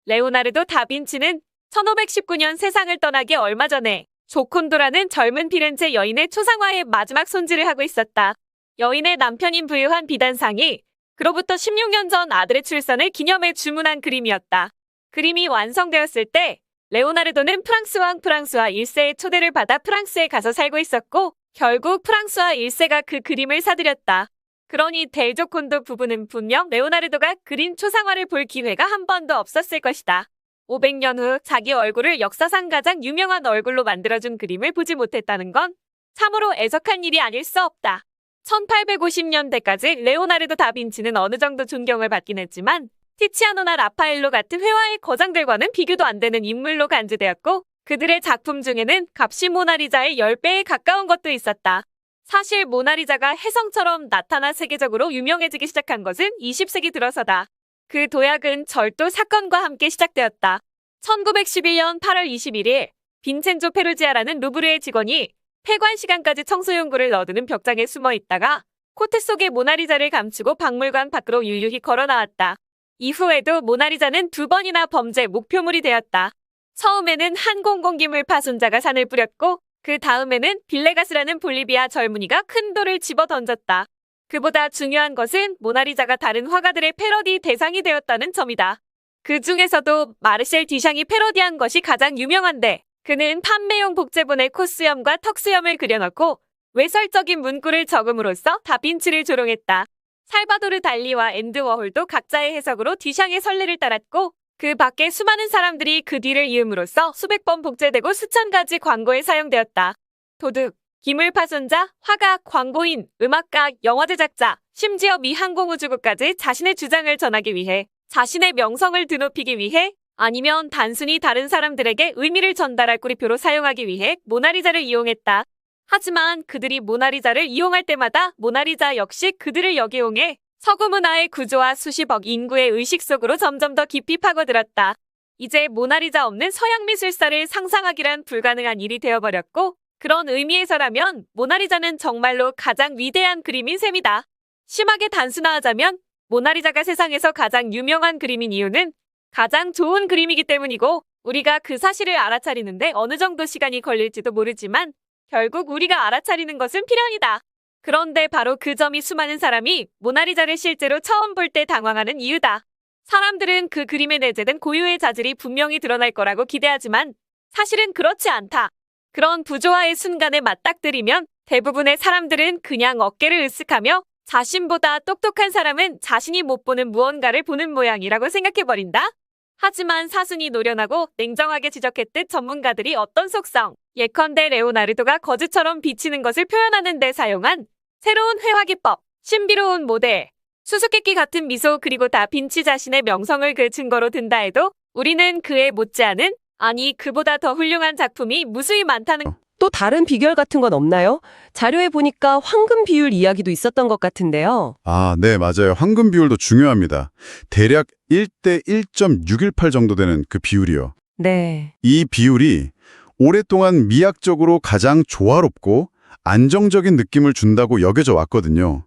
레오나르도 다빈치는 1519년 세상을 떠나기 얼마 전에 조콘도라는 젊은 피렌체 여인의 초상화에 마지막 손질을 하고 있었다. 여인의 남편인 부유한 비단상이 그로부터 16년 전 아들의 출산을 기념해 주문한 그림이었다. 그림이 완성되었을 때 레오나르도는 프랑스 왕 프랑스와 1세의 초대를 받아 프랑스에 가서 살고 있었고 결국 프랑스와 1세가 그 그림을 사들였다. 그러니 델조콘도 부부는 분명 레오나르도가 그린 초상화를 볼 기회가 한 번도 없었을 것이다. 500년 후 자기 얼굴을 역사상 가장 유명한 얼굴로 만들어준 그림을 보지 못했다는 건 참으로 애석한 일이 아닐 수 없다. 1850년대까지 레오나르도 다빈치는 어느 정도 존경을 받긴 했지만 티치아노나 라파엘로 같은 회화의 거장들과는 비교도 안 되는 인물로 간주되었고 그들의 작품 중에는 값이 모나리자의 10배에 가까운 것도 있었다. 사실 모나리자가 혜성처럼 나타나 세계적으로 유명해지기 시작한 것은 20세기 들어서다. 그 도약은 절도 사건과 함께 시작되었다. 1911년 8월 21일 빈첸조 페루지아라는 루브르의 직원이 폐관 시간까지 청소 용구를 넣어두는 벽장에 숨어 있다가 코트 속에 모나리자를 감추고 박물관 밖으로 유유히 걸어 나왔다. 이후에도 모나리자는 2번이나 범죄 목표물이 되었다. 처음에는 항공공기물 파손자가 산을 뿌렸고 그 다음에는 빌레가스라는 볼리비아 젊은이가 큰 돌을 집어 던졌다. 그보다 중요한 것은 모나리자가 다른 화가들의 패러디 대상이 되었다는 점이다. 그 중에서도 마르셀 듀샹이 패러디한 것이 가장 유명한데 그는 판매용 복제본에 콧수염과 턱수염을 그려넣고 외설적인 문구를 적음으로써 다빈치를 조롱했다. 살바도르 달리와 앤드 워홀도 각자의 해석으로 듀샹의 선례를 따랐고 그 밖에 수많은 사람들이 그 뒤를 이음으로써 수백 번 복제되고 수천 가지 광고에 사용되었다. 도둑, 기물파손자, 화가, 광고인, 음악가, 영화 제작자, 심지어 미 항공우주국까지 자신의 주장을 전하기 위해 자신의 명성을 드높이기 위해 아니면 단순히 다른 사람들에게 의미를 전달할 꾸리표로 사용하기 위해 모나리자를 이용했다. 하지만 그들이 모나리자를 이용할 때마다 모나리자 역시 그들을 역이용해 서구 문화의 구조와 수십억 인구의 의식 속으로 점점 더 깊이 파고들었다. 이제 모나리자 없는 서양 미술사를 상상하기란 불가능한 일이 되어버렸고 그런 의미에서라면 모나리자는 정말로 가장 위대한 그림인 셈이다. 심하게 단순화하자면 모나리자가 세상에서 가장 유명한 그림인 이유는 가장 좋은 그림이기 때문이고 우리가 그 사실을 알아차리는데 어느 정도 시간이 걸릴지도 모르지만 결국 우리가 알아차리는 것은 필연이다. 그런데 바로 그 점이 수많은 사람이 모나리자를 실제로 처음 볼 때 당황하는 이유다. 사람들은 그 그림에 내재된 고유의 자질이 분명히 드러날 거라고 기대하지만 사실은 그렇지 않다. 그런 부조화의 순간에 맞닥뜨리면 대부분의 사람들은 그냥 어깨를 으쓱하며 자신보다 똑똑한 사람은 자신이 못 보는 무언가를 보는 모양이라고 생각해버린다. 하지만 사순이 노련하고 냉정하게 지적했듯 전문가들이 어떤 속성, 예컨대 레오나르도가 거즈처럼 비치는 것을 표현하는 데 사용한 새로운 회화기법, 신비로운 모델, 수수께끼 같은 미소 그리고 다빈치 자신의 명성을 그 증거로 든다 해도 우리는 그에 못지않은 아니 그보다 더 훌륭한 작품이 무수히 많다는 또 다른 비결 같은 건 없나요? 자료에 보니까 황금 비율 이야기도 있었던 것 같은데요. 아, 네, 맞아요. 황금 비율도 중요합니다. 대략 1대 1.618 정도 되는 그 비율이요. 네. 이 비율이 오랫동안 미학적으로 가장 조화롭고 안정적인 느낌을 준다고 여겨져 왔거든요.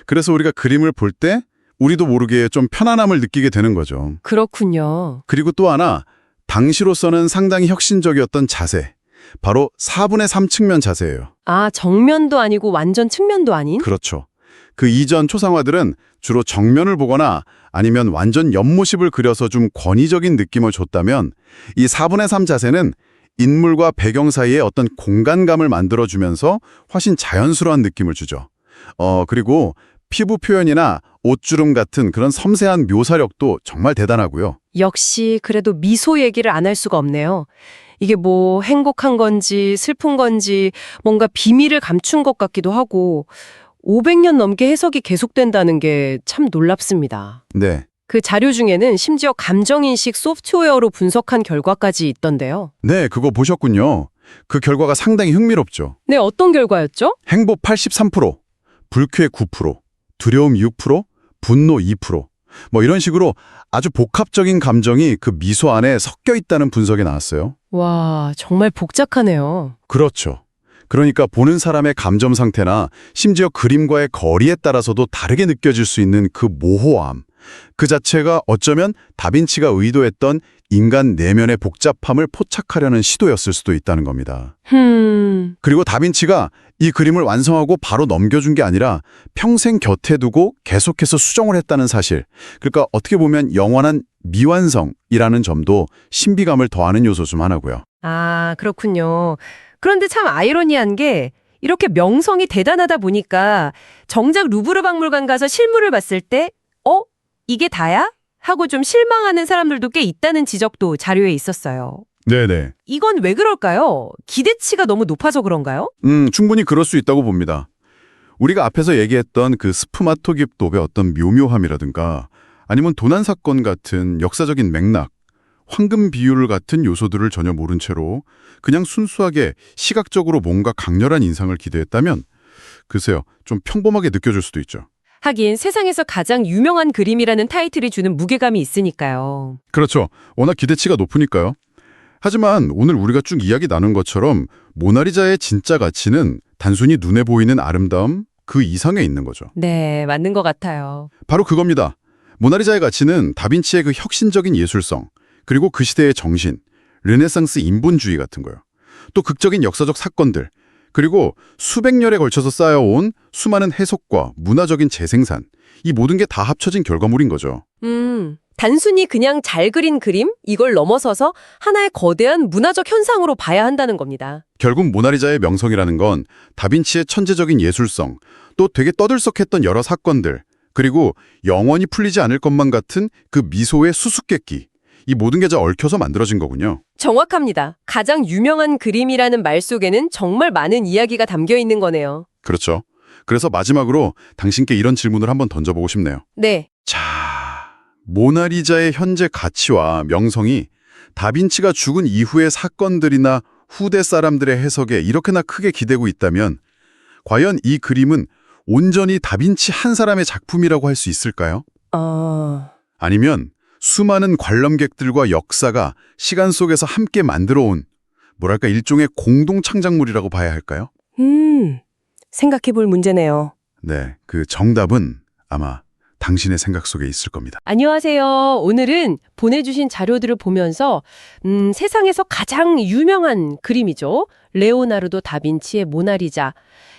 그래서 우리가 그림을 볼 때 우리도 모르게 좀 편안함을 느끼게 되는 거죠. 그렇군요. 그리고 또 하나, 당시로서는 상당히 혁신적이었던 자세. 바로 4분의 3 측면 자세예요. 아, 정면도 아니고 완전 측면도 아닌? 그렇죠. 그 이전 초상화들은 주로 정면을 보거나 아니면 완전 옆모습을 그려서 좀 권위적인 느낌을 줬다면 이 4분의 3 자세는 인물과 배경 사이에 어떤 공간감을 만들어주면서 훨씬 자연스러운 느낌을 주죠. 그리고 피부 표현이나 옷주름 같은 그런 섬세한 묘사력도 정말 대단하고요. 역시 그래도 미소 얘기를 안 할 수가 없네요. 이게 뭐 행복한 건지 슬픈 건지 뭔가 비밀을 감춘 것 같기도 하고 500년 넘게 해석이 계속된다는 게 참 놀랍습니다. 네. 그 자료 중에는 심지어 감정인식 소프트웨어로 분석한 결과까지 있던데요. 네, 그거 보셨군요. 그 결과가 상당히 흥미롭죠. 네, 어떤 결과였죠? 행복 83%, 불쾌 9%, 두려움 6%, 분노 2%. 뭐 이런 식으로 아주 복합적인 감정이 그 미소 안에 섞여 있다는 분석이 나왔어요. 와, 정말 복잡하네요. 그렇죠. 그러니까 보는 사람의 감정 상태나 심지어 그림과의 거리에 따라서도 다르게 느껴질 수 있는 그 모호함, 그 자체가 어쩌면 다빈치가 의도했던 인간 내면의 복잡함을 포착하려는 시도였을 수도 있다는 겁니다. 그리고 다빈치가 이 그림을 완성하고 바로 넘겨준 게 아니라 평생 곁에 두고 계속해서 수정을 했다는 사실. 그러니까 어떻게 보면 영원한 미완성이라는 점도 신비감을 더하는 요소 중 하나고요. 아, 그렇군요. 그런데 참 아이러니한 게 이렇게 명성이 대단하다 보니까 정작 루브르 박물관 가서 실물을 봤을 때 이게 다야? 하고 좀 실망하는 사람들도 꽤 있다는 지적도 자료에 있었어요. 네네. 이건 왜 그럴까요? 기대치가 너무 높아서 그런가요? 충분히 그럴 수 있다고 봅니다. 우리가 앞에서 얘기했던 그 스푸마토깁도의 어떤 묘묘함이라든가 아니면 도난사건 같은 역사적인 맥락, 황금 비율 같은 요소들을 전혀 모른 채로 그냥 순수하게 시각적으로 뭔가 강렬한 인상을 기대했다면 글쎄요, 좀 평범하게 느껴질 수도 있죠. 하긴 세상에서 가장 유명한 그림이라는 타이틀이 주는 무게감이 있으니까요. 그렇죠. 워낙 기대치가 높으니까요. 하지만 오늘 우리가 쭉 이야기 나눈 것처럼 모나리자의 진짜 가치는 단순히 눈에 보이는 아름다움 그 이상에 있는 거죠. 네, 맞는 것 같아요. 바로 그겁니다. 모나리자의 가치는 다빈치의 그 혁신적인 예술성, 그리고 그 시대의 정신, 르네상스 인본주의 같은 거요. 또 극적인 역사적 사건들, 그리고 수백 년에 걸쳐서 쌓여온 수많은 해석과 문화적인 재생산, 이 모든 게 다 합쳐진 결과물인 거죠. 단순히 그냥 잘 그린 그림? 이걸 넘어서서 하나의 거대한 문화적 현상으로 봐야 한다는 겁니다. 결국 모나리자의 명성이라는 건 다빈치의 천재적인 예술성, 또 되게 떠들썩했던 여러 사건들, 그리고 영원히 풀리지 않을 것만 같은 그 미소의 수수께끼, 이 모든 게 다 얽혀서 만들어진 거군요. 정확합니다. 가장 유명한 그림이라는 말 속에는 정말 많은 이야기가 담겨 있는 거네요. 그렇죠. 그래서 마지막으로 당신께 이런 질문을 한번 던져보고 싶네요. 네. 자, 모나리자의 현재 가치와 명성이 다빈치가 죽은 이후의 사건들이나 후대 사람들의 해석에 이렇게나 크게 기대고 있다면 과연 이 그림은 온전히 다빈치 한 사람의 작품이라고 할 수 있을까요? 아니면 수많은 관람객들과 역사가 시간 속에서 함께 만들어온 뭐랄까 일종의 공동 창작물이라고 봐야 할까요? 생각해 볼 문제네요. 네, 그 정답은 아마 당신의 생각 속에 있을 겁니다. 안녕하세요. 오늘은 보내주신 자료들을 보면서 세상에서 가장 유명한 그림이죠. 레오나르도 다빈치의 모나리자.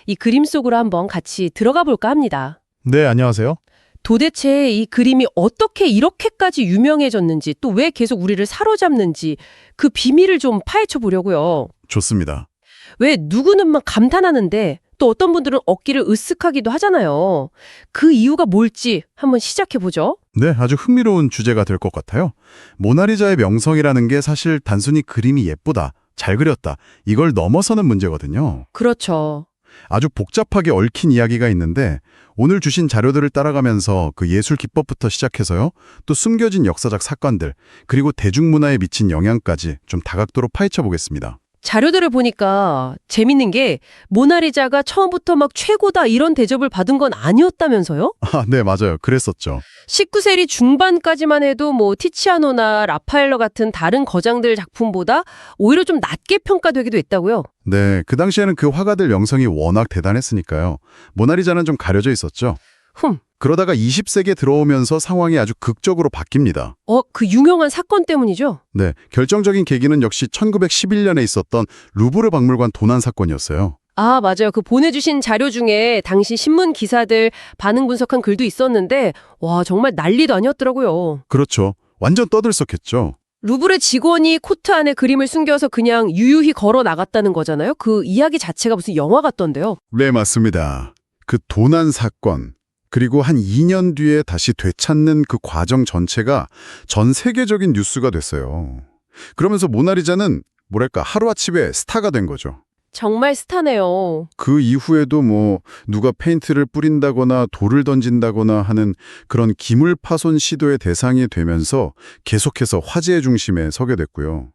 이 그림 속으로 한번 같이 들어가 볼까 합니다. 네, 안녕하세요. 도대체 이 그림이 어떻게 이렇게까지 유명해졌는지 또 왜 계속 우리를 사로잡는지 그 비밀을 좀 파헤쳐 보려고요. 좋습니다. 왜 누구는 막 감탄하는데 또 어떤 분들은 어깨를 으쓱하기도 하잖아요. 그 이유가 뭘지 한번 시작해 보죠. 네, 아주 흥미로운 주제가 될 것 같아요. 모나리자의 명성이라는 게 사실 단순히 그림이 예쁘다, 잘 그렸다, 이걸 넘어서는 문제거든요. 그렇죠. 아주 복잡하게 얽힌 이야기가 있는데 오늘 주신 자료들을 따라가면서 그 예술 기법부터 시작해서요. 또 숨겨진 역사적 사건들, 그리고 대중문화에 미친 영향까지 좀 다각도로 파헤쳐 보겠습니다. 자료들을 보니까 재밌는 게 모나리자가 처음부터 막 최고다 이런 대접을 받은 건 아니었다면서요? 아, 네, 맞아요. 그랬었죠. 19세기 중반까지만 해도 뭐 티치아노나 라파엘로 같은 다른 거장들 작품보다 오히려 좀 낮게 평가되기도 했다고요? 네, 그 당시에는 그 화가들 명성이 워낙 대단했으니까요. 모나리자는 좀 가려져 있었죠. 그러다가 20세기에 들어오면서 상황이 아주 극적으로 바뀝니다. 그 유명한 사건 때문이죠? 네, 결정적인 계기는 역시 1911년에 있었던 루브르 박물관 도난 사건이었어요. 아, 맞아요. 그 보내주신 자료 중에 당시 신문 기사들 반응 분석한 글도 있었는데 와, 정말 난리도 아니었더라고요. 그렇죠. 완전 떠들썩했죠. 루브르 직원이 코트 안에 그림을 숨겨서 그냥 유유히 걸어 나갔다는 거잖아요. 그 이야기 자체가 무슨 영화 같던데요. 네, 맞습니다. 그 도난 사건, 그리고 한 2년 뒤에 다시 되찾는 그 과정 전체가 전 세계적인 뉴스가 됐어요. 그러면서 모나리자는 뭐랄까 하루아침에 스타가 된 거죠. 정말 스타네요. 그 이후에도 뭐 누가 페인트를 뿌린다거나 돌을 던진다거나 하는 그런 기물 파손 시도의 대상이 되면서 계속해서 화제의 중심에 서게 됐고요.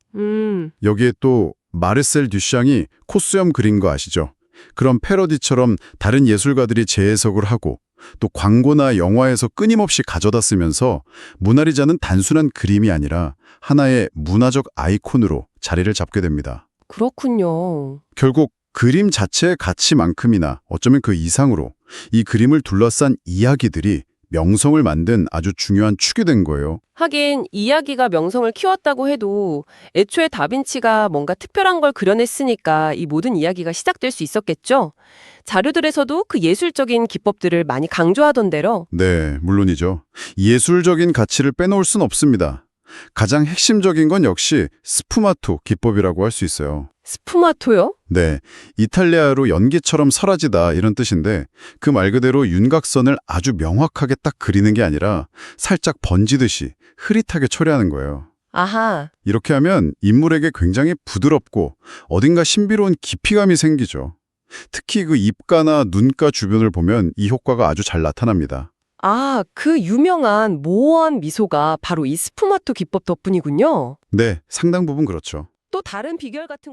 여기에 또 마르셀 듀샹이 코수염 그린 거 아시죠? 그런 패러디처럼 다른 예술가들이 재해석을 하고 또 광고나 영화에서 끊임없이 가져다 쓰면서 모나리자는 단순한 그림이 아니라 하나의 문화적 아이콘으로 자리를 잡게 됩니다. 그렇군요. 결국 그림 자체의 가치만큼이나 어쩌면 그 이상으로 이 그림을 둘러싼 이야기들이 명성을 만든 아주 중요한 축이 된 거예요. 하긴 이야기가 명성을 키웠다고 해도 애초에 다빈치가 뭔가 특별한 걸 그려냈으니까 이 모든 이야기가 시작될 수 있었겠죠. 자료들에서도 그 예술적인 기법들을 많이 강조하던데요. 네, 물론이죠. 예술적인 가치를 빼놓을 순 없습니다. 가장 핵심적인 건 역시 스푸마토 기법이라고 할 수 있어요. 스푸마토요? 네, 이탈리아어로 연기처럼 사라지다 이런 뜻인데 그 말 그대로 윤곽선을 아주 명확하게 딱 그리는 게 아니라 살짝 번지듯이 흐릿하게 처리하는 거예요. 아하. 이렇게 하면 인물에게 굉장히 부드럽고 어딘가 신비로운 깊이감이 생기죠. 특히 그 입가나 눈가 주변을 보면 이 효과가 아주 잘 나타납니다. 아, 그 유명한 모호한 미소가 바로 이 스푸마토 기법 덕분이군요. 네, 상당 부분 그렇죠. 또 다른 비결 같은